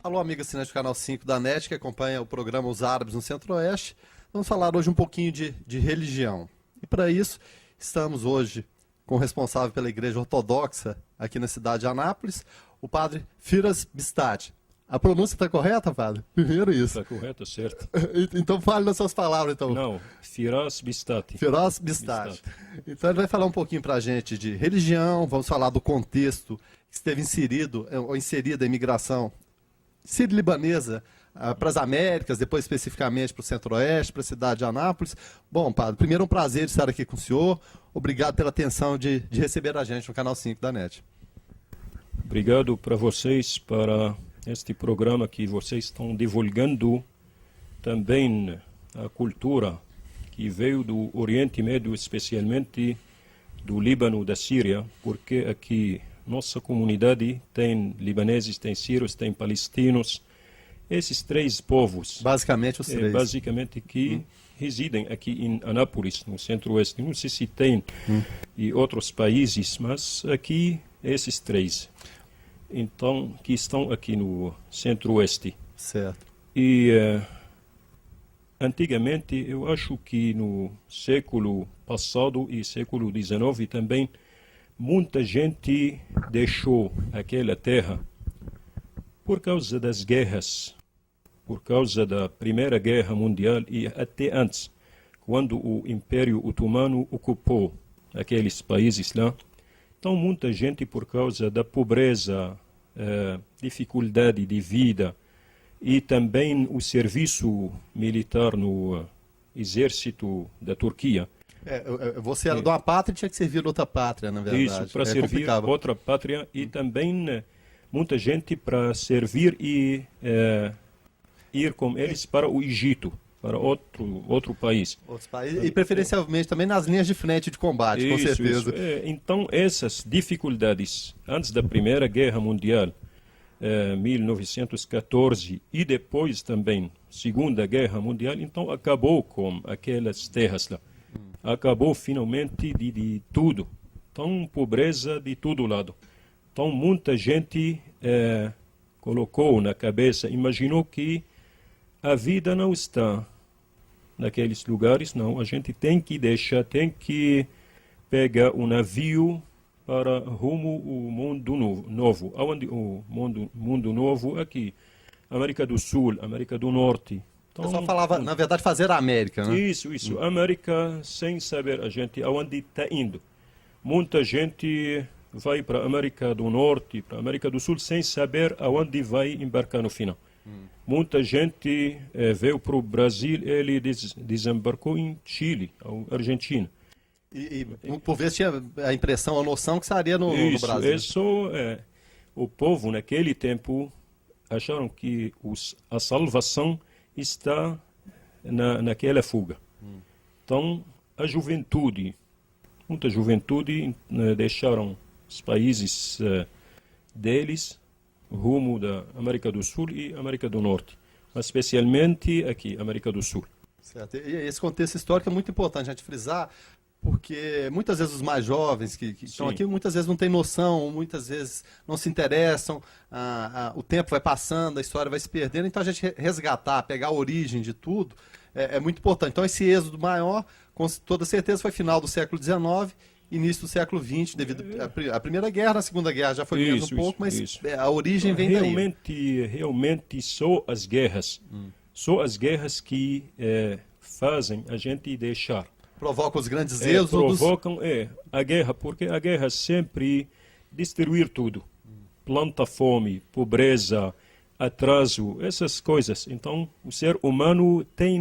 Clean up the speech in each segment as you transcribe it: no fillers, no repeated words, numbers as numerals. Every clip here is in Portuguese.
Alô, amigo assinante do Canal 5 da NET, que acompanha o programa Os Árabes no Centro-Oeste. Vamos falar hoje um pouquinho de religião. E para isso, estamos hoje com o responsável pela Igreja Ortodoxa aqui na cidade de Anápolis, o padre Firas Bistati. A pronúncia está correta, padre? Primeiro isso. Está correta, certo. Então fale nas suas palavras, então. Não, Firas Bistati. Firas Bistati. Então ele vai falar um pouquinho para a gente de religião, vamos falar do contexto que esteve inserido ou inserida a imigração sírio-libanesa para as Américas, depois especificamente para o Centro-Oeste, para a cidade de Anápolis. Bom, padre, primeiro um prazer estar aqui com o senhor. Obrigado pela atenção de receber a gente no Canal 5 da NET. Obrigado para vocês, para este programa que vocês estão divulgando também a cultura que veio do Oriente Médio, especialmente do Líbano, da Síria, porque aqui nossa comunidade tem libaneses, tem sírios, tem palestinos, esses três povos. Basicamente os três. Basicamente que residem aqui em Anápolis, no Centro-Oeste. Não sei se tem em outros países, mas aqui esses três. Então, que estão aqui no Centro-Oeste. Certo. E antigamente, eu acho que no século passado e século XIX também, muita gente deixou aquela terra por causa das guerras, por causa da Primeira Guerra Mundial e até antes, quando o Império Otomano ocupou aqueles países lá. Então, muita gente, por causa da pobreza, dificuldade de vida e também o serviço militar no exército da Turquia. Você era de uma pátria e tinha que servir outra pátria, na verdade. Isso, para servir outra pátria e também muita gente para servir e ir com eles para o Egito, para outro país. Outros países, e preferencialmente também nas linhas de frente de combate, com certeza. Então, essas dificuldades antes da Primeira Guerra Mundial, 1914, e depois também Segunda Guerra Mundial, então acabou com aquelas terras lá. Acabou finalmente de tudo. Então, pobreza de todo lado. Então, muita gente colocou na cabeça, imaginou que a vida não está naqueles lugares, não. A gente tem que deixar, tem que pegar um navio para rumo ao mundo novo. Aonde o mundo novo? Aqui. América do Sul, América do Norte. Então, o pessoal falava, na verdade, fazer a América, né? Isso. América, sem saber a gente aonde está indo. Muita gente vai para a América do Norte, para a América do Sul, sem saber aonde vai embarcar no final. Muita gente veio para o Brasil, ele desembarcou em Chile, Argentina. E por vezes tinha a impressão, a noção que estaria no Brasil. O povo, naquele tempo, acharam que a salvação está naquela fuga. Então, a juventude, muita juventude, deixaram os países deles, rumo da América do Sul e América do Norte, mas especialmente aqui, América do Sul. Certo. E esse contexto histórico é muito importante a gente frisar, porque muitas vezes os mais jovens que estão aqui, muitas vezes não têm noção, muitas vezes não se interessam, o tempo vai passando, a história vai se perdendo, então a gente resgatar, pegar a origem de tudo, é muito importante. Então esse êxodo maior, com toda certeza, foi final do século XIX, início do século XX, devido à Primeira Guerra, na Segunda Guerra já foi menos um pouco, mas a origem vem daí. Realmente só as guerras que fazem a gente deixar. Provocam os grandes êxodos. Provocam a guerra, porque a guerra sempre destruir tudo. Planta fome, pobreza, atraso, essas coisas. Então, o ser humano tem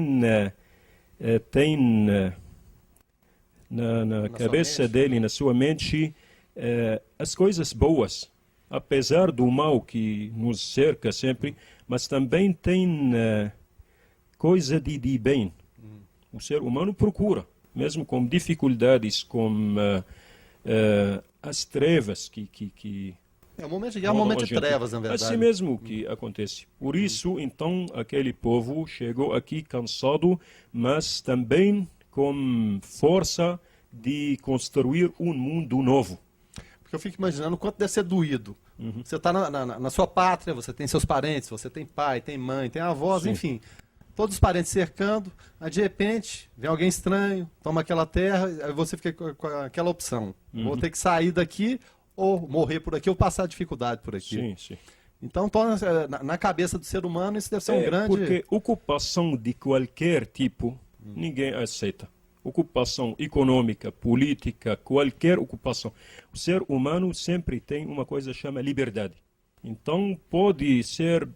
na cabeça dele, na sua mente, as coisas boas, apesar do mal que nos cerca sempre, mas também tem coisa de bem. O ser humano procura, mesmo com dificuldades, com as trevas que é um momento de trevas, na verdade. Assim mesmo que acontece. Por isso, então, aquele povo chegou aqui cansado, mas também com força de construir um mundo novo. Porque eu fico imaginando o quanto deve ser doído Você está na sua pátria, você tem seus parentes, você tem pai, tem mãe, tem avós, Sim. enfim. Todos os parentes cercando, aí de repente vem alguém estranho, toma aquela terra, aí você fica com aquela opção. Vou ter que sair daqui, ou morrer por aqui, ou passar dificuldade por aqui. Sim, sim. Então, na cabeça do ser humano, isso deve ser um grande... Porque ocupação de qualquer tipo, ninguém aceita. Ocupação econômica, política, qualquer ocupação. O ser humano sempre tem uma coisa que chama liberdade. Então, pode ser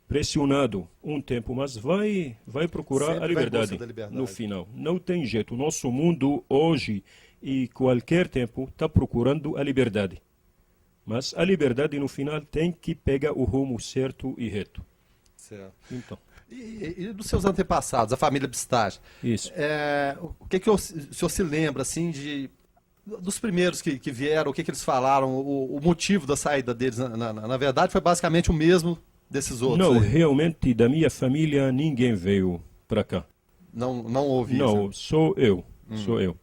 pressionado um tempo, mas vai procurar Sempre a liberdade, no final. Não tem jeito. O nosso mundo hoje e qualquer tempo está procurando a liberdade. Mas a liberdade, no final, tem que pegar o rumo certo e reto. Certo. Então. E dos seus antepassados, a família Pistache? Isso. O que o senhor se lembra, assim, dos primeiros que vieram, o que eles falaram, o motivo da saída deles, na verdade, foi basicamente o mesmo desses outros? Não, aí. realmente, da minha família, ninguém veio para cá. Não houve isso? Não, sou eu. Sou eu.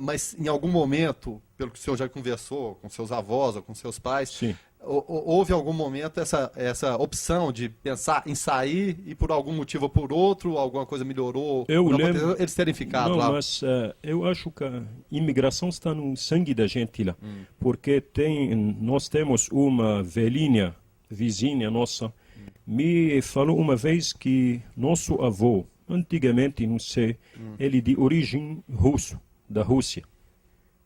Mas em algum momento, pelo que o senhor já conversou com seus avós ou com seus pais, Sim. houve algum momento essa opção de pensar em sair e por algum motivo ou por outro, alguma coisa melhorou? Eu não lembro... aconteceu, eles terem ficado não, lá? mas eu acho que a imigração está no sangue da gente lá. Porque nós temos uma velhinha, vizinha nossa, me falou uma vez que nosso avô, antigamente, não sei, ele de origem russo, da Rússia.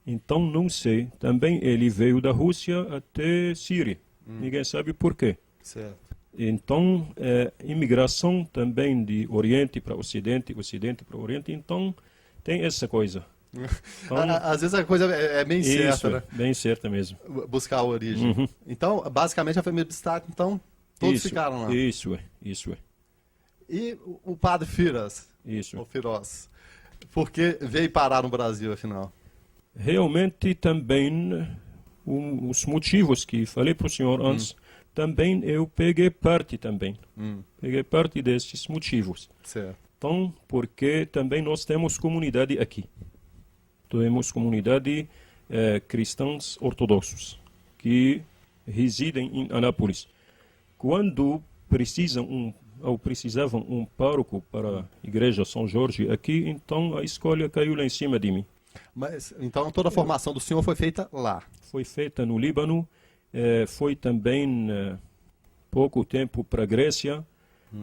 Então, não sei, também ele veio da Rússia até Síria. Ninguém sabe por quê. Certo. Então, imigração também de Oriente para Ocidente, Ocidente para Oriente, então tem essa coisa. Então, Às vezes a coisa é bem certa, isso, né? bem certa mesmo. Buscar a origem. Então, basicamente, a família Pistache, então, todos Isso, ficaram lá. Isso é. E o padre Firas, Isso. o Firoz, por que veio parar no Brasil, afinal? Realmente também os motivos que falei para o senhor antes, também eu peguei parte também. Peguei parte desses motivos. Certo. Então, porque também nós temos comunidade aqui. Temos comunidade cristãos ortodoxos que residem em Anápolis. Quando precisavam um pároco para a igreja São Jorge aqui, então a escolha caiu lá em cima de mim. Mas, então, toda a formação do senhor foi feita lá? Foi feita no Líbano, foi também pouco tempo para a Grécia.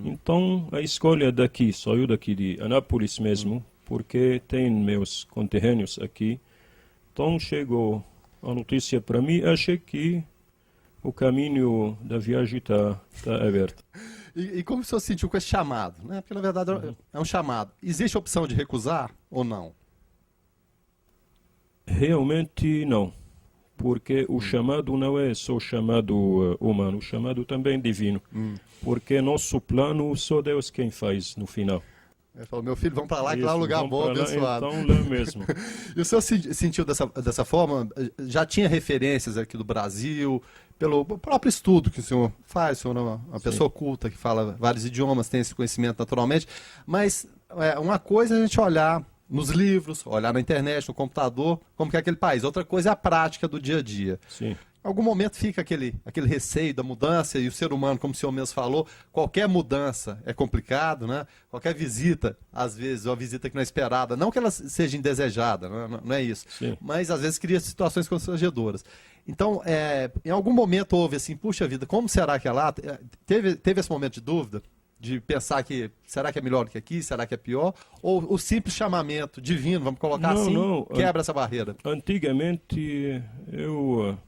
Então, a escolha daqui, saiu daqui de Anápolis mesmo, porque tem meus conterrâneos aqui. Então, chegou a notícia para mim, achei que o caminho da viagem está aberto. E como o senhor se sentiu com esse chamado? Né? Porque, na verdade, é um chamado. Existe a opção de recusar ou não? Realmente não, porque o chamado não é só chamado humano, o chamado também divino, porque nosso plano só Deus quem faz no final. Ele falou, meu filho, vamos para lá, que Isso, lá é um lugar vamos bom, pra lá, abençoado. Então lá mesmo. E o senhor se sentiu dessa forma? Já tinha referências aqui do Brasil, pelo próprio estudo que o senhor faz, o senhor é uma pessoa culta, que fala vários idiomas, tem esse conhecimento naturalmente, mas uma coisa é a gente olhar nos livros, olhar na internet, no computador, como que é aquele país. Outra coisa é a prática do dia a dia. Sim. Em algum momento fica aquele receio da mudança, e o ser humano, como o senhor mesmo falou, qualquer mudança é complicado, né? Qualquer visita, às vezes, uma visita que não é esperada, não que ela seja indesejada, não é isso, Sim. mas às vezes cria situações constrangedoras. Então, em algum momento houve assim, puxa vida, como será que é lá? Teve esse momento de dúvida? De pensar que, será que é melhor do que aqui, será que é pior? Ou o simples chamamento divino, vamos colocar Não, quebra essa barreira? Antigamente eu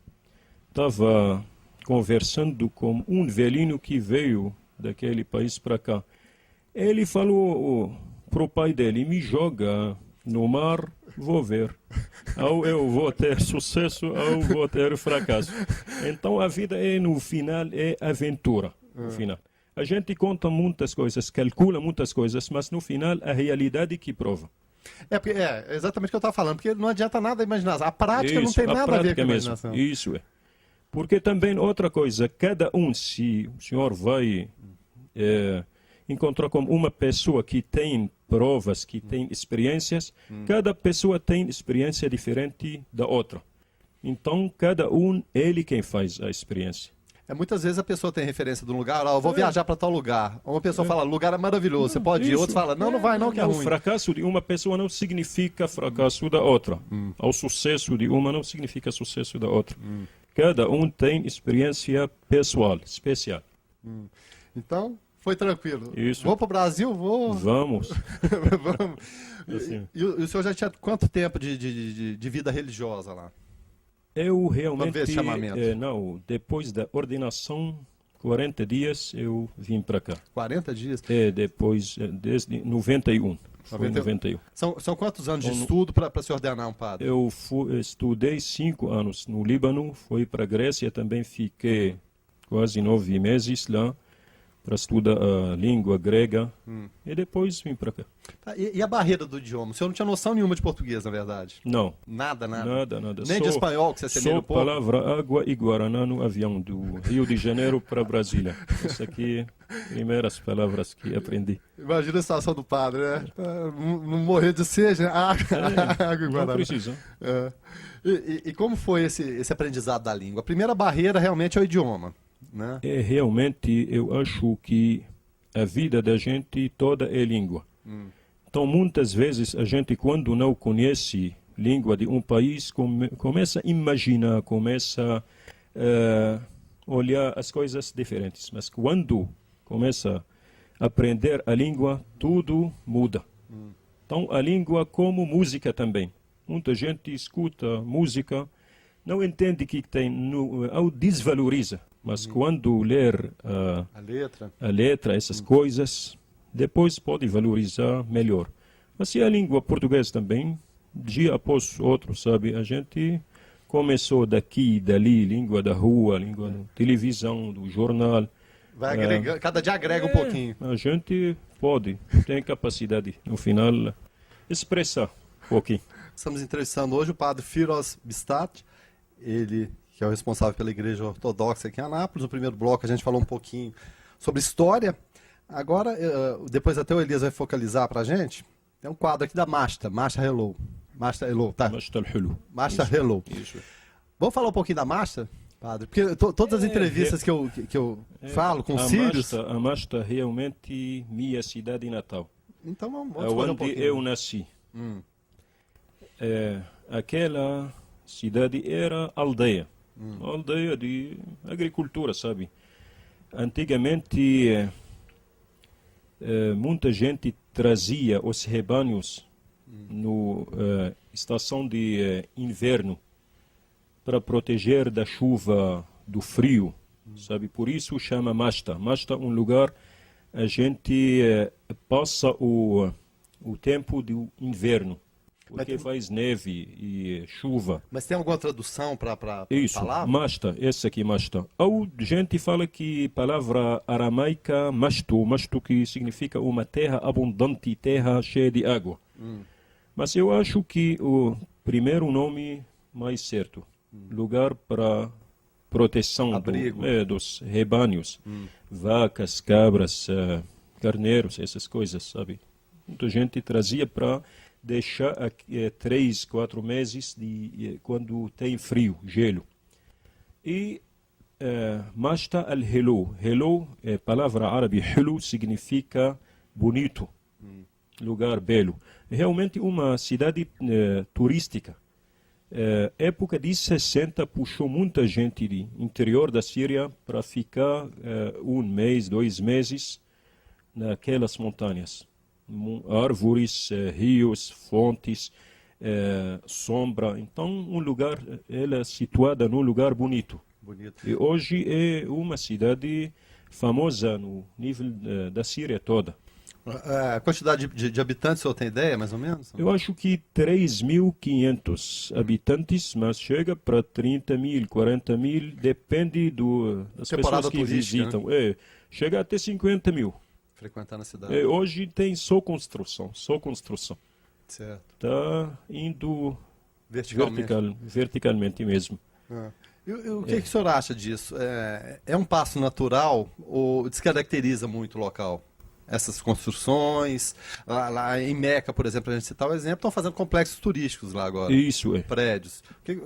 estava conversando com um velhinho que veio daquele país para cá. Ele falou pro pai dele, me joga no mar, vou ver. Ou eu vou ter sucesso, ou vou ter fracasso. Então a vida no final, é aventura. No final. A gente conta muitas coisas, calcula muitas coisas, mas no final a realidade que prova. É exatamente o que eu estava falando, porque não adianta nada imaginar. A prática não tem a nada a ver com a mesmo. imaginação. Isso é. Porque também outra coisa, cada um, se o senhor vai encontrar com uma pessoa que tem provas, que tem experiências, cada pessoa tem experiência diferente da outra. Então, cada um, ele quem faz a experiência. Muitas vezes a pessoa tem referência de um lugar, eu vou viajar para tal lugar. Uma pessoa fala, lugar é maravilhoso, você pode ir. Outro fala, não vai não, que é ruim. O fracasso de uma pessoa não significa fracasso da outra. O sucesso de uma não significa sucesso da outra. Cada um tem experiência pessoal, especial. Então, foi tranquilo. Isso. Vou para o Brasil? Vou. Vamos. Vamos. Assim. E o senhor já tinha quanto tempo de vida religiosa lá? Eu realmente, não, depois da ordenação, 40 dias eu vim para cá. 40 dias? Depois, desde 91. Foi 91. São quantos anos de estudo para se ordenar um padre? Eu estudei 5 anos no Líbano, fui para a Grécia, também fiquei quase 9 meses lá para estudar a língua grega e depois vim para cá. Tá, e a barreira do idioma? O senhor não tinha noção nenhuma de português, na verdade? Não. Nada. Nada. Nem de espanhol, que você assemelha um pouco? Só palavra água e guaraná no avião do Rio de Janeiro para Brasília. Essas aqui, primeiras palavras que aprendi. Imagina a situação do padre, né? Não morrer de sede, né? Água e guaraná. Não precisa. E como foi esse aprendizado da língua? A primeira barreira realmente é o idioma, né? Realmente, eu acho que a vida da gente toda é língua. Então, muitas vezes, a gente, quando não conhece língua de um país, começa a imaginar, começa a olhar as coisas diferentes. Mas quando começa a aprender a língua, tudo muda. Então, a língua como música também. Muita gente escuta música, não entende o que tem, ou desvaloriza. Mas quando ler a letra, essas coisas, depois pode valorizar melhor. Assim a língua portuguesa também, dia após outro, sabe? A gente começou daqui e dali, língua da rua, língua da televisão, do jornal. Vai agregando, cada dia agrega um pouquinho. A gente tem capacidade, no final, expressar um pouquinho. Estamos entrevistando hoje o padre Firoz Bistat, ele que é o responsável pela Igreja Ortodoxa aqui em Anápolis. No primeiro bloco a gente falou um pouquinho sobre história. Agora, depois até o Elias vai focalizar para a gente. Tem um quadro aqui da Mashta Hello. Mashta Hello, tá? Mashta Hello. Isso. Vamos falar um pouquinho da Mashta, padre? Porque todas as entrevistas que eu falo com os sírios... A Mashta realmente minha cidade natal. Então vamos falar um pouquinho. Onde eu nasci. Aquela cidade era aldeia. Uma aldeia de agricultura, sabe? Antigamente, muita gente trazia os rebanhos na estação de inverno para proteger da chuva, do frio, sabe? Por isso chama Mashta. Mashta é um lugar a gente passa o tempo do inverno. Porque faz neve e chuva. Mas tem alguma tradução para palavra? Isso, Mashta, essa aqui, Mashta. Ou gente fala que palavra aramaica, Mashto que significa uma terra abundante, terra cheia de água. Mas eu acho que o primeiro nome mais certo, lugar para proteção dos rebanhos, vacas, cabras, carneiros, essas coisas, sabe? Muita gente trazia para deixar 3, 4 meses quando tem frio, gelo. E Mashta al-Helu. Helu, palavra árabe, Helu significa bonito, lugar belo. Realmente uma cidade turística. Época de 60 puxou muita gente do interior da Síria para ficar 1 mês, 2 meses naquelas montanhas. Árvores, rios, fontes, sombra. Então, ela é situada num lugar bonito. E hoje é uma cidade famosa no nível da Síria toda. A quantidade de habitantes, o senhor tem ideia, mais ou menos? Eu acho que 3.500 habitantes, mas chega para 30.000, 40.000, depende das pessoas que visitam. Né? Chega até 50.000. Frequentando a cidade. Hoje tem só construção. Certo. Está indo verticalmente mesmo. E o que o senhor acha disso? É um passo natural ou descaracteriza muito o local? essas construções. Lá em Meca, por exemplo, a gente citar o exemplo, estão fazendo complexos turísticos lá agora. Isso é. Prédios.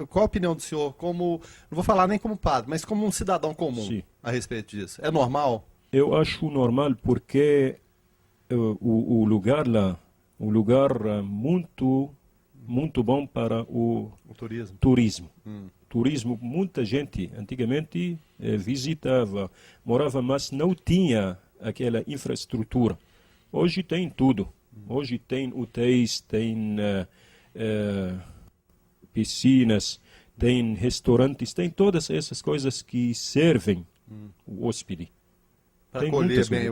Qual a opinião do senhor, como, não vou falar nem como padre, mas como um cidadão comum Sim. a respeito disso? É normal? Eu acho normal porque o lugar lá, um lugar muito bom para o turismo. Turismo, muita gente antigamente visitava, morava, mas não tinha aquela infraestrutura. Hoje tem tudo. Hoje tem hotéis, tem piscinas, tem restaurantes, tem todas essas coisas que servem o hóspede.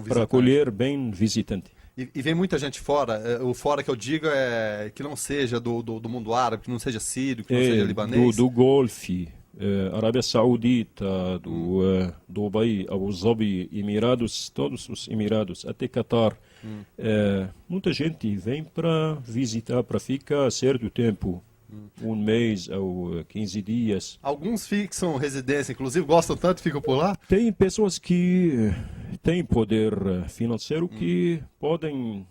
Para acolher bem o visitante. E vem muita gente fora. O fora que eu digo é que não seja do mundo árabe, que não seja sírio, que não seja libanês. Do Golfe, Arábia Saudita, do Dubai, Abu Dhabi, Emirados, todos os Emirados, até Qatar. Muita gente vem para visitar, para ficar certo tempo. Um mês ou 15 dias. Alguns fixam residência, inclusive gostam tanto e ficam por lá? Tem pessoas que têm poder financeiro que podem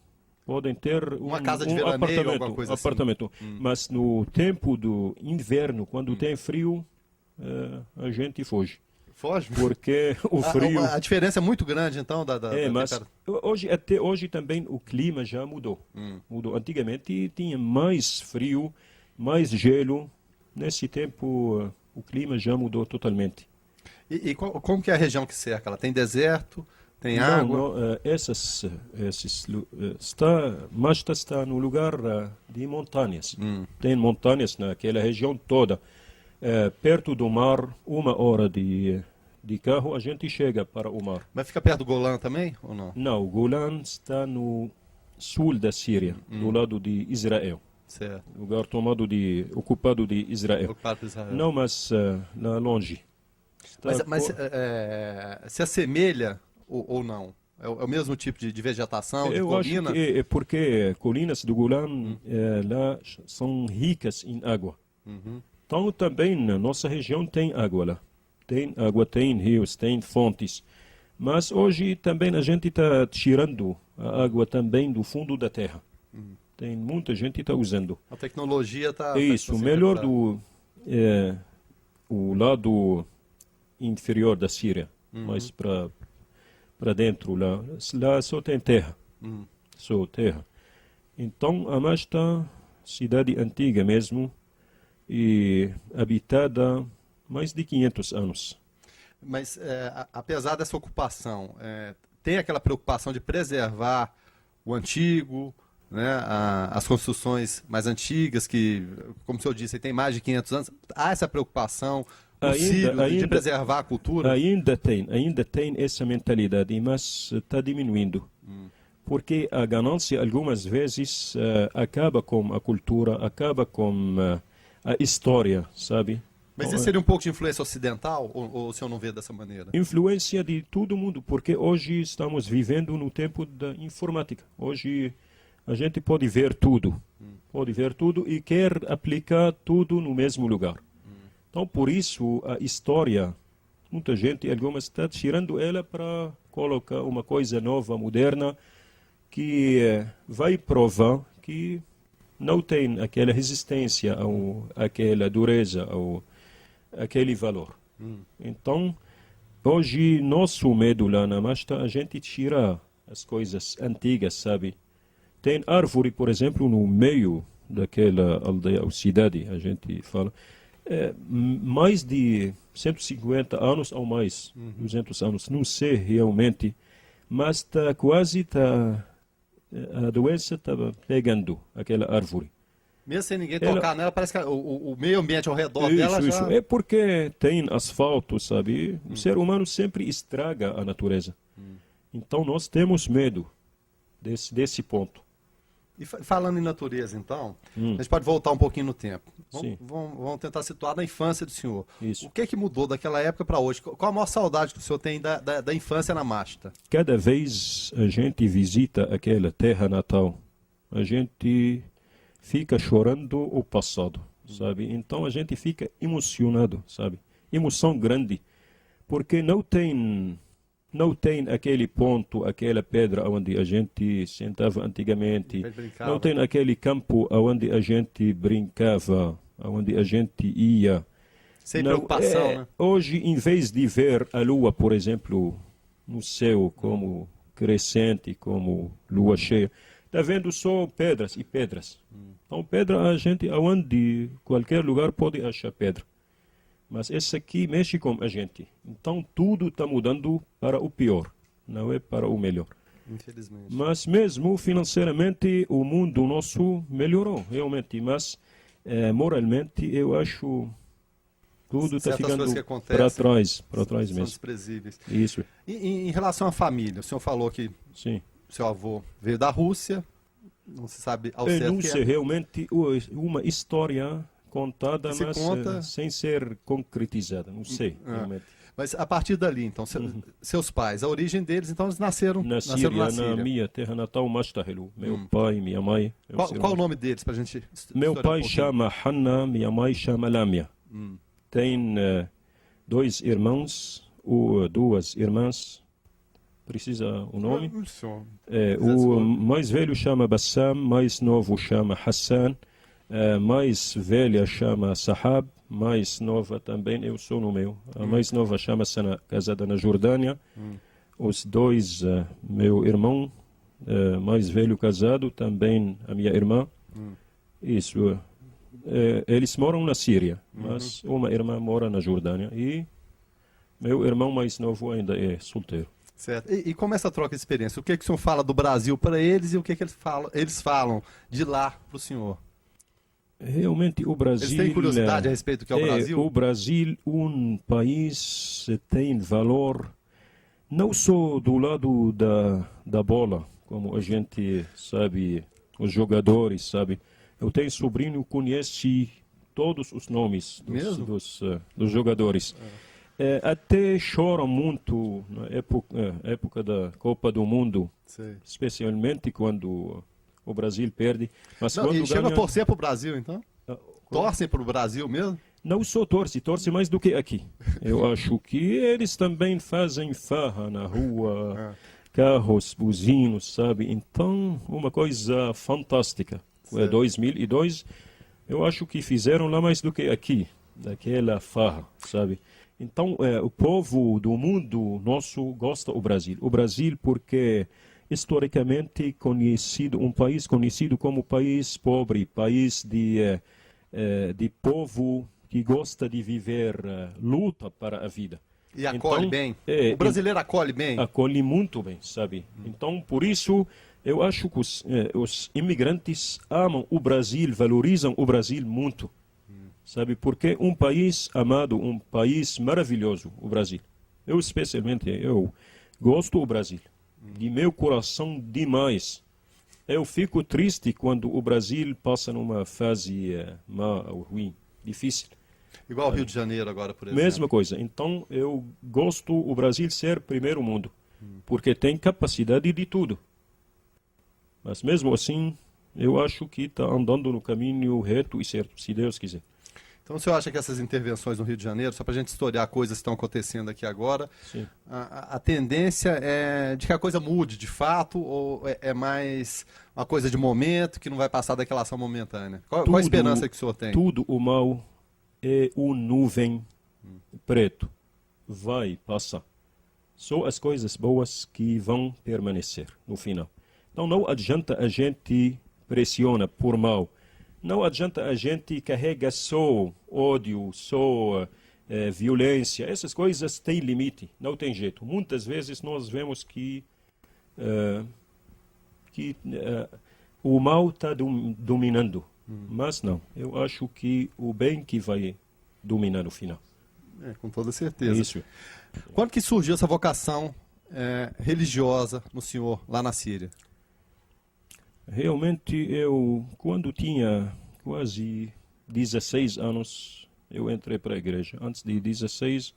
ter uma casa de veraneio, alguma coisa apartamento. Assim. Mas no tempo do inverno, quando tem frio, a gente foge. Foge? Porque o frio... A diferença é muito grande, então, da mas até hoje também o clima já mudou. Antigamente tinha mais frio, mais gelo. Nesse tempo, o clima já mudou totalmente. E como que é a região que cerca? Ela tem deserto, tem água? Masta está no lugar de montanhas. Tem montanhas naquela região toda. Perto do mar, 1 hora de carro, a gente chega para o mar. Mas fica perto do Golã também, ou não? Não, o Golã está no sul da Síria, do lado de Israel. Certo. Lugar ocupado de Israel. Ocupado por Israel. Não, mas lá longe. Mas se assemelha ou não? É o mesmo tipo de vegetação, de colina? Eu acho que é porque colinas do Golã lá são ricas em água. Então também na nossa região tem água lá. Tem água, tem rios, tem fontes. Mas hoje também a gente está tirando a água também do fundo da terra. Tem muita gente que está usando. A tecnologia está... Isso, melhor o lado inferior da Síria, mais para dentro lá. Lá só tem terra. Só terra. Então, a Masta, cidade antiga mesmo, e habitada mais de 500 anos. Mas, apesar dessa ocupação, tem aquela preocupação de preservar o antigo, né, as construções mais antigas, que, como o senhor disse, tem mais de 500 anos. Há essa preocupação de preservar a cultura? Ainda tem essa mentalidade, mas está diminuindo. Porque a ganância, algumas vezes, acaba com a cultura, acaba com a história, sabe? Mas isso seria um pouco de influência ocidental, ou o senhor não vê dessa maneira? Influência de todo mundo, porque hoje estamos vivendo no tempo da informática. Hoje a gente pode ver tudo e quer aplicar tudo no mesmo lugar. Então, por isso, a história, muita gente, algumas, está tirando ela para colocar uma coisa nova, moderna, que vai provar que não tem aquela resistência, aquela dureza, aquele valor. Então, hoje, nosso medo lá na Masta, a gente tira as coisas antigas, sabe? Tem árvore, por exemplo, no meio daquela aldeia ou cidade, a gente fala, mais de 150 anos ou mais, 200 anos, não sei realmente, mas a doença estava pegando aquela árvore. Mesmo sem ninguém tocar nela, parece que o meio ambiente ao redor dela já... Isso. É porque tem asfalto, sabe? O ser humano sempre estraga a natureza. Então nós temos medo desse ponto. E falando em natureza, então, a gente pode voltar um pouquinho no tempo. Vamos tentar situar na infância do senhor. Isso. O que mudou daquela época para hoje? Qual a maior saudade que o senhor tem da infância na Masta? Cada vez a gente visita aquela terra natal, a gente fica chorando o passado, sabe? Então a gente fica emocionado, sabe? Emoção grande, porque não tem não tem aquele ponto, aquela pedra onde a gente sentava antigamente. Não tem aquele campo onde a gente brincava, onde a gente ia. Sem preocupação, né? Hoje, em vez de ver a lua, por exemplo, no céu como crescente, como lua cheia, está vendo só pedras e pedras. Então, pedra a gente, aonde, qualquer lugar pode achar pedra. Mas esse aqui mexe com a gente. Então, tudo está mudando para o pior, não é para o melhor. Infelizmente. Mas mesmo financeiramente, o mundo nosso melhorou, realmente. Mas, moralmente, eu acho tudo está ficando para trás mesmo. São desprezíveis. Isso. E em relação à família, o senhor falou que Sim. seu avô veio da Rússia, não se sabe ao certo. Não sei, realmente uma história contada, mas sem ser concretizada, não sei, realmente. Mas a partir dali, então, seus pais, a origem deles, então eles nasceram na Síria. Na minha terra natal, Mastahelu. Meu pai, minha mãe. Qual o nome deles, para a gente Meu pai chama Hanna, minha mãe chama Lamia. Tem 2 irmãos ou 2 irmãs. Precisa o nome? O mais velho chama Bassam, mais novo chama Hassan, mais velha chama Sahab, mais nova também, eu sou no meu. A mais nova chama Sana, casada na Jordânia. Os 2, meu irmão, mais velho casado, também a minha irmã. Isso. Eles moram na Síria, mas uma irmã mora na Jordânia e meu irmão mais novo ainda é solteiro. Certo. E como essa troca de experiência? O que o senhor fala do Brasil para eles e o que eles falam de lá para o senhor? Realmente o Brasil... Eles têm curiosidade a respeito do que é o Brasil? O Brasil um país tem valor não só do lado da bola, como a gente sabe, os jogadores, sabe. Eu tenho sobrinho que conhece todos os nomes dos jogadores. Até choram muito na época da Copa do Mundo, especialmente quando o Brasil perde. Mas não, quando chega a torcer para o Brasil, então? Torcem para o Brasil mesmo? Não só torce mais do que aqui. Eu acho que eles também fazem farra na rua, carros, buzinos, sabe? Então, uma coisa fantástica. 2002, eu acho que fizeram lá mais do que aqui, daquela farra, sabe? Então, o povo do mundo nosso gosta do Brasil. O Brasil porque historicamente conhecido, um país conhecido como país pobre, país de povo que gosta de viver, luta para a vida. E acolhe bem. O brasileiro acolhe bem? Acolhe muito bem, sabe? Então, por isso, eu acho que os imigrantes amam o Brasil, valorizam o Brasil muito. Sabe, porque um país amado, um país maravilhoso, o Brasil. Eu gosto do Brasil, de meu coração demais. Eu fico triste quando o Brasil passa numa fase má ou ruim, difícil. Igual o Rio de Janeiro agora, por exemplo. Mesma coisa. Então, eu gosto o Brasil ser primeiro mundo, porque tem capacidade de tudo. Mas mesmo assim, eu acho que está andando no caminho reto e certo, se Deus quiser. Então, o senhor acha que essas intervenções no Rio de Janeiro, só para a gente historiar coisas que estão acontecendo aqui agora, a tendência é de que a coisa mude de fato ou é mais uma coisa de momento que não vai passar daquela ação momentânea? Qual a esperança que o senhor tem? Tudo o mal é uma nuvem preto. Vai passar. Só as coisas boas que vão permanecer no final. Então, não adianta a gente pressiona por mal. Não adianta a gente carregar só ódio, só violência. Essas coisas têm limite, não tem jeito. Muitas vezes nós vemos que o mal está dominando. Mas não, eu acho que o bem que vai dominar no final. Com toda certeza. Isso. Quando que surgiu essa vocação religiosa no senhor, lá na Síria? Realmente, eu, quando tinha quase 16 anos, eu entrei para a igreja. Antes de 16,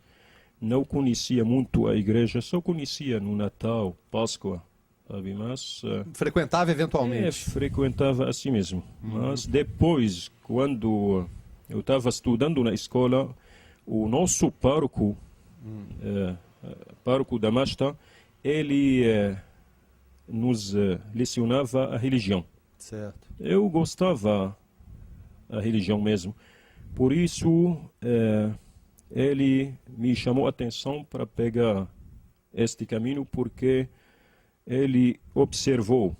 não conhecia muito a igreja, só conhecia no Natal, Páscoa, sabe? Mas frequentava eventualmente? Frequentava assim mesmo. Mas depois, quando eu estava estudando na escola, o nosso pároco, pároco da Masta, ele nos lecionava a religião. Certo. Eu gostava da religião mesmo. Por isso, ele me chamou a atenção para pegar este caminho, porque ele observou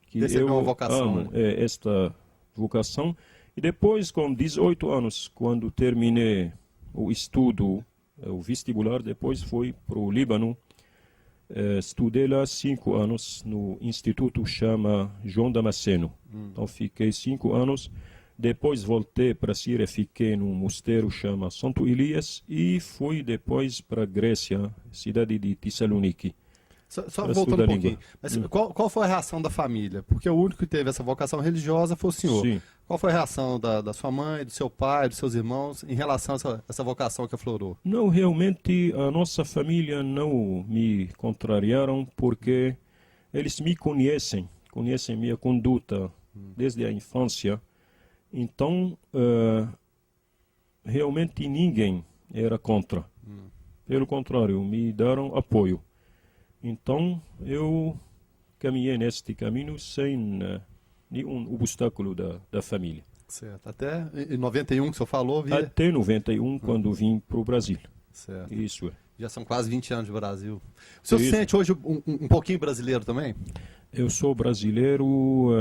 que Percebeu uma eu vocação, amo esta vocação. E depois, com 18 anos, quando terminei o estudo, o vestibular, depois fui para o Líbano. Estudei lá 5 anos no instituto chama João Damasceno. Então fiquei 5 anos. Depois voltei para a Síria, fiquei num mosteiro chama Santo Elias e fui depois para a Grécia, cidade de Tessaloniki. Só voltando um pouquinho. Mas qual foi a reação da família? Porque o único que teve essa vocação religiosa foi o senhor. Sim. Qual foi a reação da sua mãe, do seu pai, dos seus irmãos em relação a essa vocação que aflorou? Não, realmente a nossa família não me contrariaram, porque eles me conhecem minha conduta desde a infância. Então, realmente ninguém era contra. Pelo contrário, me deram apoio. Então, eu caminhei neste caminho sem nenhum obstáculo da família. Certo. Até em 91 que o senhor falou, Até 91, quando vim para o Brasil. Certo. Isso é. Já são quase 20 anos de Brasil. O senhor se sente hoje um pouquinho brasileiro também? Eu sou brasileiro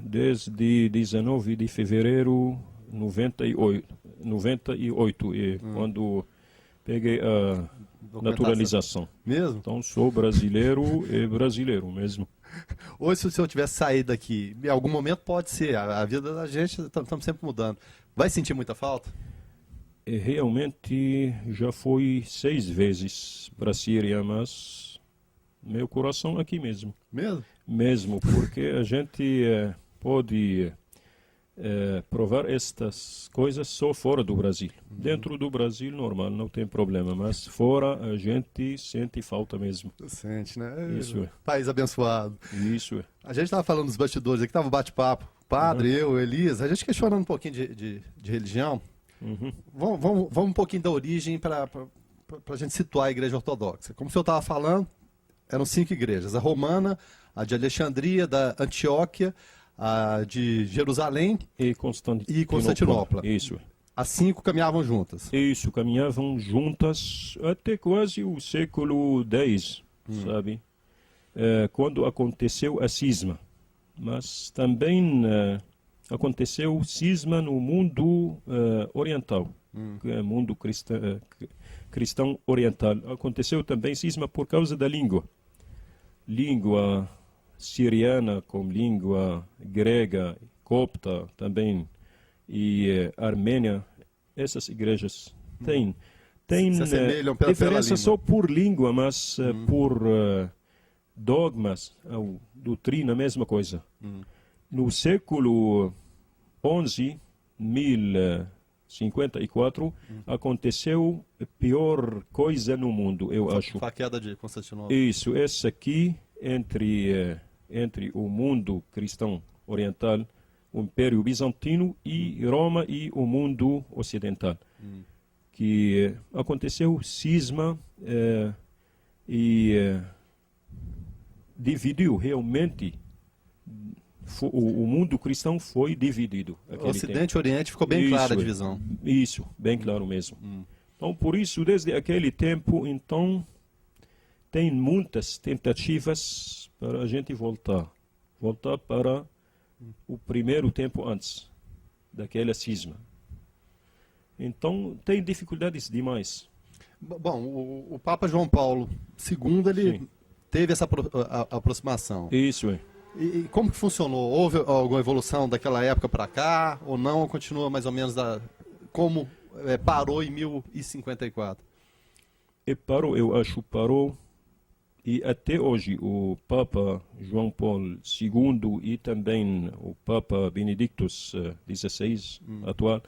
desde 19 de fevereiro de 98, quando peguei a naturalização. Mesmo? Então sou brasileiro e brasileiro mesmo. Hoje, se o senhor tivesse saído daqui, em algum momento pode ser, a vida da gente, estamos sempre mudando. Vai sentir muita falta? E realmente já fui 6 vezes para a Síria, mas meu coração aqui mesmo. Mesmo? Mesmo, porque a gente pode provar estas coisas só fora do Brasil. Dentro do Brasil, normal, não tem problema, mas fora a gente sente falta mesmo. Sente, né? Isso é. País abençoado. Isso é. A gente estava falando dos bastidores aqui, estava um bate-papo. Padre, eu, Elias, a gente questionando um pouquinho de religião. Vamos um pouquinho da origem para a gente situar a igreja ortodoxa. Como o senhor estava falando, eram 5 igrejas. A romana, a de Alexandria, da Antioquia, a de Jerusalém e Constantinopla. Isso. As 5 caminhavam juntas. Isso, caminhavam juntas até quase o século X, sabe? Quando aconteceu a cisma. Mas também aconteceu cisma no mundo oriental, que é mundo cristão oriental. Aconteceu também cisma por causa da língua. Língua siriana com língua grega, copta também, e armênia. Essas igrejas têm diferença só por língua, mas por dogmas, doutrina, mesma coisa. No século XI, 1054, aconteceu a pior coisa no mundo, eu acho. Foi a queda de Constantinopla. Isso, essa aqui, entre o mundo cristão oriental, o Império Bizantino, e Roma e o mundo ocidental. Que aconteceu cisma e dividiu realmente. O mundo cristão foi dividido. O Ocidente e o Oriente ficou bem clara a divisão. Isso, bem claro mesmo. Então, por isso, desde aquele tempo, então, tem muitas tentativas para a gente voltar para o primeiro tempo antes daquela cisma. Então, tem dificuldades demais. Bom, o Papa João Paulo II, ele teve essa aproximação. Isso é. E como que funcionou? Houve alguma evolução daquela época para cá ou não? Ou continua mais ou menos como parou em 1054? E parou, eu acho, parou. E até hoje o Papa João Paulo II e também o Papa Benedictus XVI, atual,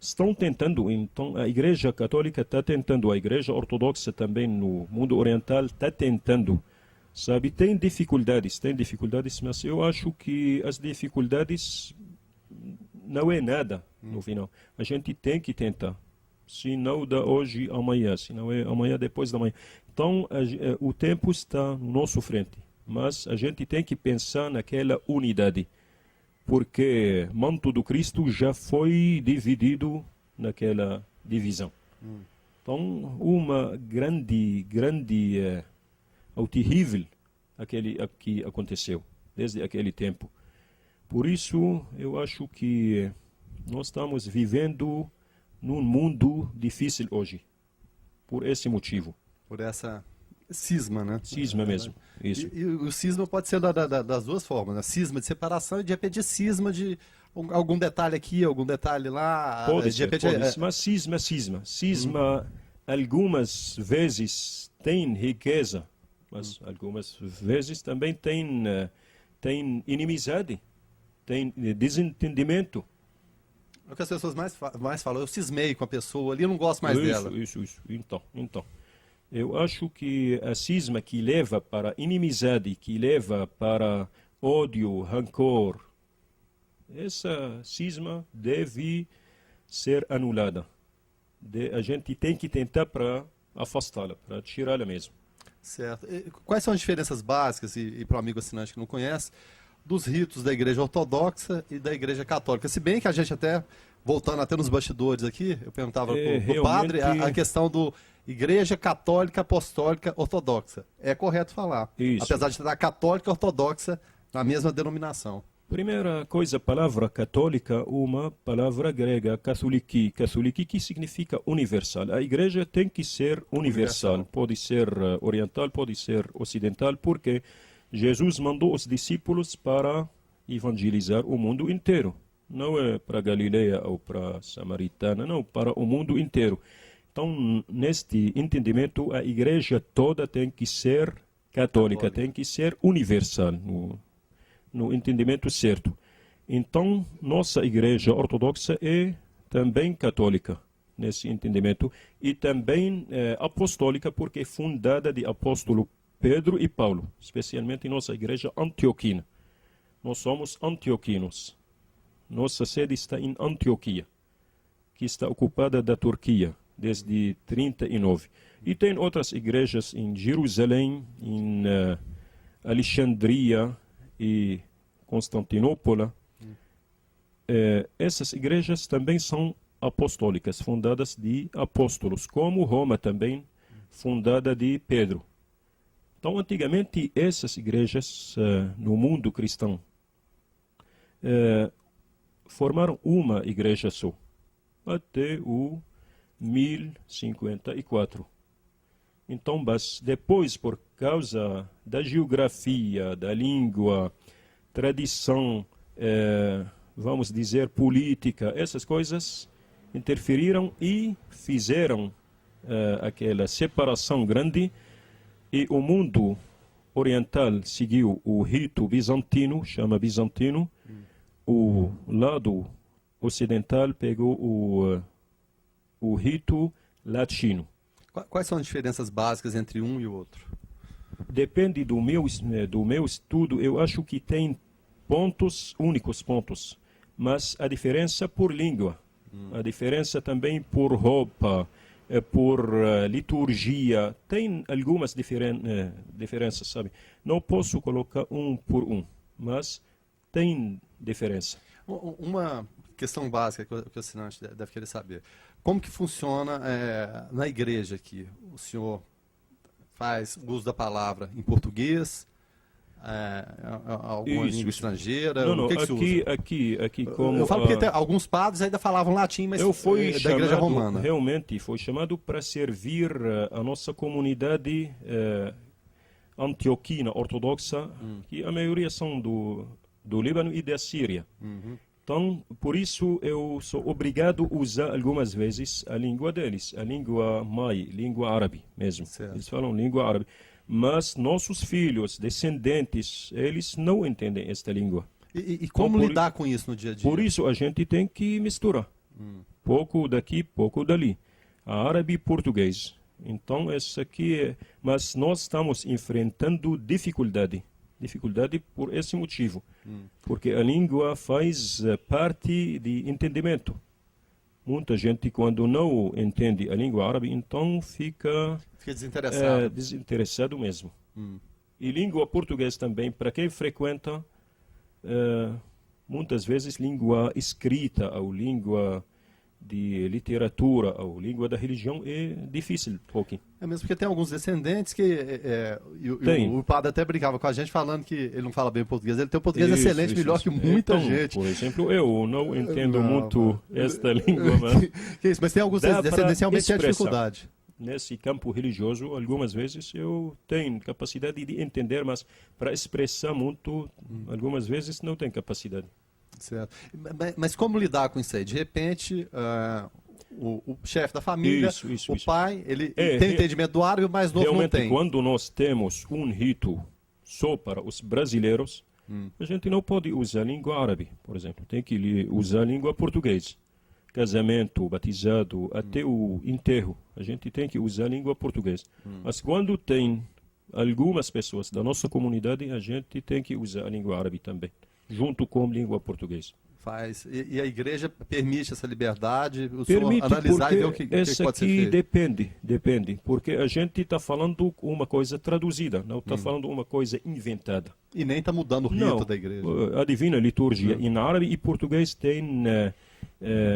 estão tentando. Então, a Igreja Católica está tentando, a Igreja Ortodoxa também no mundo oriental está tentando. Sabe, tem dificuldades, mas eu acho que as dificuldades não é nada no final. A gente tem que tentar, se não da hoje amanhã, se não é amanhã depois da manhã. Então, o tempo está no nosso frente, mas a gente tem que pensar naquela unidade, porque o manto do Cristo já foi dividido naquela divisão. Então, uma grande, ao terrível aquele que aconteceu desde aquele tempo. Por isso, eu acho que nós estamos vivendo num mundo difícil hoje, por esse motivo. Por essa cisma, né? Cisma mesmo, isso. E o cisma pode ser das duas formas, né? Cisma de separação e de repente cisma de algum detalhe aqui, algum detalhe lá. Pode ser, mas cisma. Algumas vezes tem riqueza, mas algumas vezes também tem inimizade, tem desentendimento. É o que as pessoas mais falam, eu cismei com a pessoa ali, eu não gosto mais dela. Isso. Então. Eu acho que a cisma que leva para inimizade, que leva para ódio, rancor, essa cisma deve ser anulada. A gente tem que tentar para afastá-la, para tirá-la mesmo. Certo. E quais são as diferenças básicas, e para o amigo assinante que não conhece, dos ritos da Igreja Ortodoxa e da Igreja Católica? Se bem que a gente até, voltando até nos bastidores aqui, eu perguntava para o padre a questão do Igreja Católica Apostólica Ortodoxa. É correto falar. Isso. Apesar de estar católica e ortodoxa na mesma denominação. Primeira coisa, a palavra católica, uma palavra grega, katholiki, que significa universal. A igreja tem que ser universal. Pode ser oriental, pode ser ocidental, porque Jesus mandou os discípulos para evangelizar o mundo inteiro. Não é para Galileia ou para Samaritana, não, para o mundo inteiro. Então, neste entendimento, a igreja toda tem que ser católica, tem que ser universal, no entendimento certo. Então, nossa igreja ortodoxa é também católica, nesse entendimento, e também apostólica, porque é fundada de apóstolo Pedro e Paulo, especialmente em nossa igreja antioquina. Nós somos antioquinos. Nossa sede está em Antioquia, que está ocupada da Turquia desde 39. E tem outras igrejas em Jerusalém, em Alexandria e Constantinopla. Essas igrejas também são apostólicas, fundadas de apóstolos, como Roma também, fundada de Pedro. Então, antigamente, essas igrejas no mundo cristão formaram uma igreja só, até o 1054. Então, mas depois, por causa da geografia, da língua, tradição, vamos dizer, política, essas coisas interferiram e fizeram aquela separação grande, e o mundo oriental seguiu o rito bizantino, chama bizantino, o lado ocidental pegou o rito latino. Quais são as diferenças básicas entre um e o outro? Depende do meu estudo, eu acho que tem únicos pontos, mas a diferença por língua, a diferença também por roupa, por liturgia, tem algumas diferenças, sabe? Não posso colocar um por um, mas tem diferença. Uma questão básica que o assinante deve querer saber. Como que funciona na igreja aqui? O senhor faz uso da palavra em português, alguma língua estrangeira? Não, o que se usa? Aqui como... Eu falo porque alguns padres ainda falavam latim, mas da igreja romana. Realmente foi chamado para servir a nossa comunidade antioquina, ortodoxa, que a maioria são do Líbano e da Síria. Então, por isso eu sou obrigado a usar algumas vezes a língua deles, a língua mãe, língua árabe mesmo. Certo. Eles falam língua árabe. Mas nossos filhos, descendentes, eles não entendem esta língua. E como lidar com isso no dia a dia? Por isso a gente tem que misturar. Pouco daqui, pouco dali. Árabe e português. Então, essa aqui mas nós estamos enfrentando dificuldade por esse motivo, porque a língua faz parte de entendimento. Muita gente, quando não entende a língua árabe, então fica desinteressado. Desinteressado mesmo. E língua portuguesa também, para quem frequenta, muitas vezes língua escrita ou língua de literatura ou língua da religião é difícil, pouquinho. É mesmo porque tem alguns descendentes que o padre até brincava com a gente falando que ele não fala bem português. Ele tem um português excelente, melhor que muita gente. Por exemplo, eu não entendo muito esta língua, mas... Que isso, mas tem alguns descendentes que realmente têm dificuldade. Nesse campo religioso, algumas vezes eu tenho capacidade de entender, mas para expressar muito, algumas vezes não tenho capacidade. Certo. Mas como lidar com isso aí? De repente, o chefe da família, o pai, ele tem entendimento do árabe, mas novo não tem. Quando nós temos um rito só para os brasileiros, a gente não pode usar a língua árabe, por exemplo. Tem que usar a língua portuguesa. Casamento, batizado, até o enterro, a gente tem que usar a língua portuguesa. Mas quando tem algumas pessoas da nossa comunidade, a gente tem que usar a língua árabe também, junto com a língua portuguesa. Faz. E a igreja permite essa liberdade? Permite, analisar e ver o que pode ser feito? Depende, porque a gente está falando uma coisa traduzida, não está falando uma coisa inventada. E nem está mudando o rito da igreja. A divina liturgia em árabe e português tem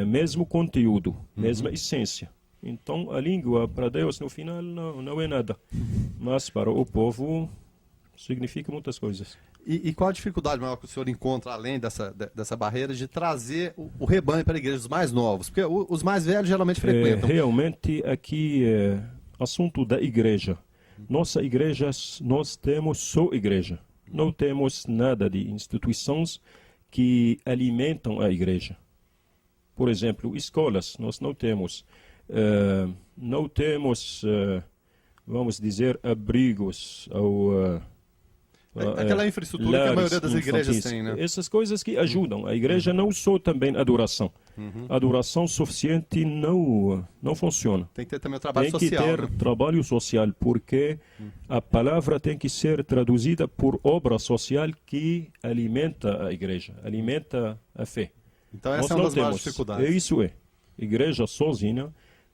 mesmo conteúdo, mesma essência. Então a língua para Deus no final não é nada, mas para o povo significa muitas coisas. E qual a dificuldade maior que o senhor encontra, além dessa barreira, de trazer o rebanho para a igreja, os mais novos? Porque os mais velhos geralmente frequentam. Realmente, aqui é assunto da igreja. Nossa igreja, nós temos só igreja. Não temos nada de instituições que alimentam a igreja. Por exemplo, escolas, nós não temos. Não temos, vamos dizer, abrigos ou... aquela infraestrutura que a maioria das igrejas tem, né? Essas coisas que ajudam. A igreja não só também adoração. Adoração suficiente não funciona. Tem que ter também o trabalho social. Tem que ter trabalho social, porque a palavra tem que ser traduzida por obra social que alimenta a igreja, alimenta a fé. Então essa é uma das maiores dificuldades. Isso é. Igreja sozinha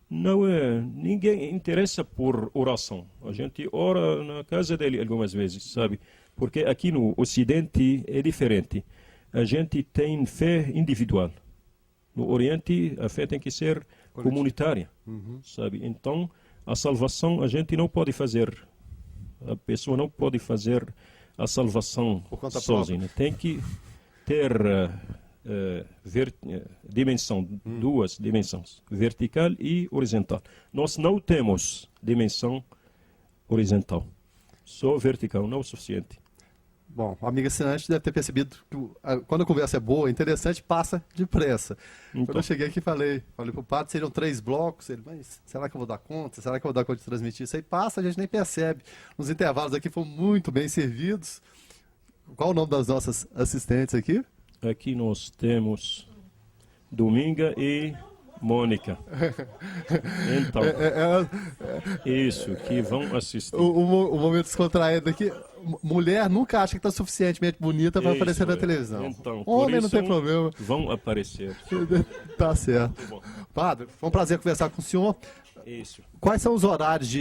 não é. Ninguém interessa por oração. A gente ora na casa dele algumas vezes, sabe? Porque aqui no Ocidente é diferente. A gente tem fé individual. No Oriente a fé tem que ser comunitária, sabe? Então a salvação a gente não pode fazer. A pessoa não pode fazer a salvação sozinha. Tem que ter dimensão, duas dimensões, vertical e horizontal. Nós não temos dimensão horizontal, só vertical, não o suficiente. Bom, o amigo assinante deve ter percebido que quando a conversa é boa, interessante, passa depressa. Então. Quando eu cheguei aqui, falei para o padre, seriam 3 blocos. Ele, mas será que eu vou dar conta? Será que eu vou dar conta de transmitir? Isso aí passa, a gente nem percebe. Os intervalos aqui foram muito bem servidos. Qual o nome das nossas assistentes aqui? Aqui nós temos Dominga e Mônica. Então, isso, que vão assistir. O momento descontraído aqui. Mulher nunca acha que está suficientemente bonita para aparecer na televisão. Então, homem não tem problema. Vão aparecer. Tá certo. Padre, foi um prazer conversar com o senhor. Isso. Quais são os horários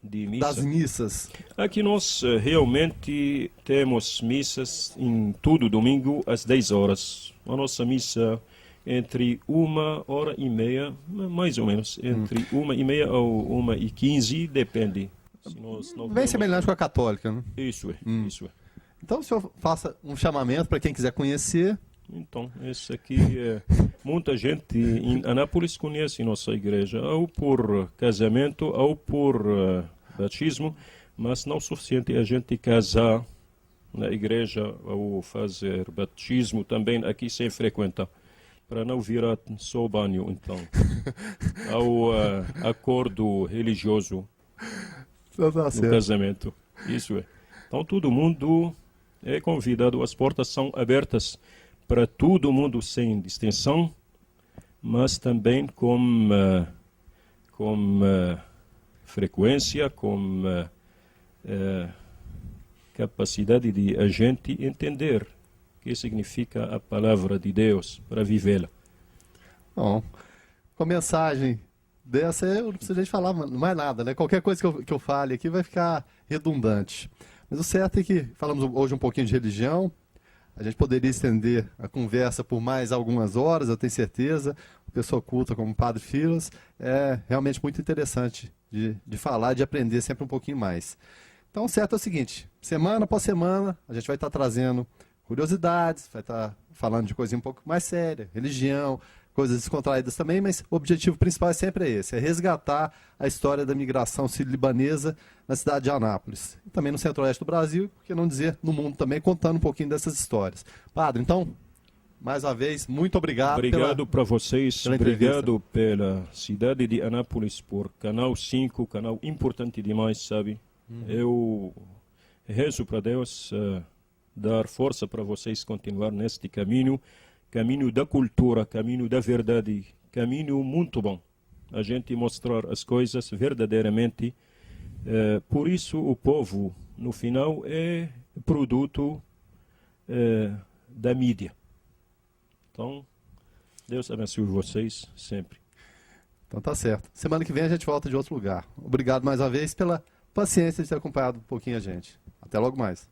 missa? Das missas? Aqui nós realmente temos missas em todo domingo às 10 horas. A nossa missa entre 1h30, mais ou menos, entre 1h30 ou 1h15, depende. Bem semelhante com a católica, né? Isso é, isso é. Então o senhor faça um chamamento para quem quiser conhecer. Então, esse aqui, muita gente em Anápolis conhece nossa igreja, ou por casamento, ou por batismo, mas não é suficiente a gente casar na igreja ou fazer batismo também aqui sem frequentar, para não virar só banho, então. Ao acordo religioso no casamento. Isso é. Então, todo mundo é convidado, as portas são abertas para todo mundo sem distinção, mas também com frequência, com capacidade de a gente entender o que significa a palavra de Deus para vivê-la. Bom, com a mensagem dessa, eu não preciso nem falar mais nada, né? Qualquer coisa que eu fale aqui vai ficar redundante. Mas o certo é que falamos hoje um pouquinho de religião. A gente poderia estender a conversa por mais algumas horas, eu tenho certeza. Uma pessoa culta como o Padre Filas é realmente muito interessante de falar, de aprender sempre um pouquinho mais. Então, o certo é o seguinte, semana após semana, a gente vai estar trazendo curiosidades, vai estar falando de coisinha um pouco mais séria, religião, coisas descontraídas também, mas o objetivo principal sempre é esse, é resgatar a história da migração sírio-libanesa na cidade de Anápolis. E também no centro-oeste do Brasil, por que não dizer no mundo também, contando um pouquinho dessas histórias. Padre, então, mais uma vez, muito obrigado. Obrigado para vocês, obrigado pela cidade de Anápolis, por Canal 5, canal importante demais, sabe? Eu rezo para Deus dar força para vocês continuar neste caminho, caminho da cultura, caminho da verdade, caminho muito bom. A gente mostrar as coisas verdadeiramente. Por isso o povo, no final, é produto da mídia. Então, Deus abençoe vocês sempre. Então tá certo. Semana que vem a gente volta de outro lugar. Obrigado mais uma vez pela paciência de ter acompanhado um pouquinho a gente. Até logo mais.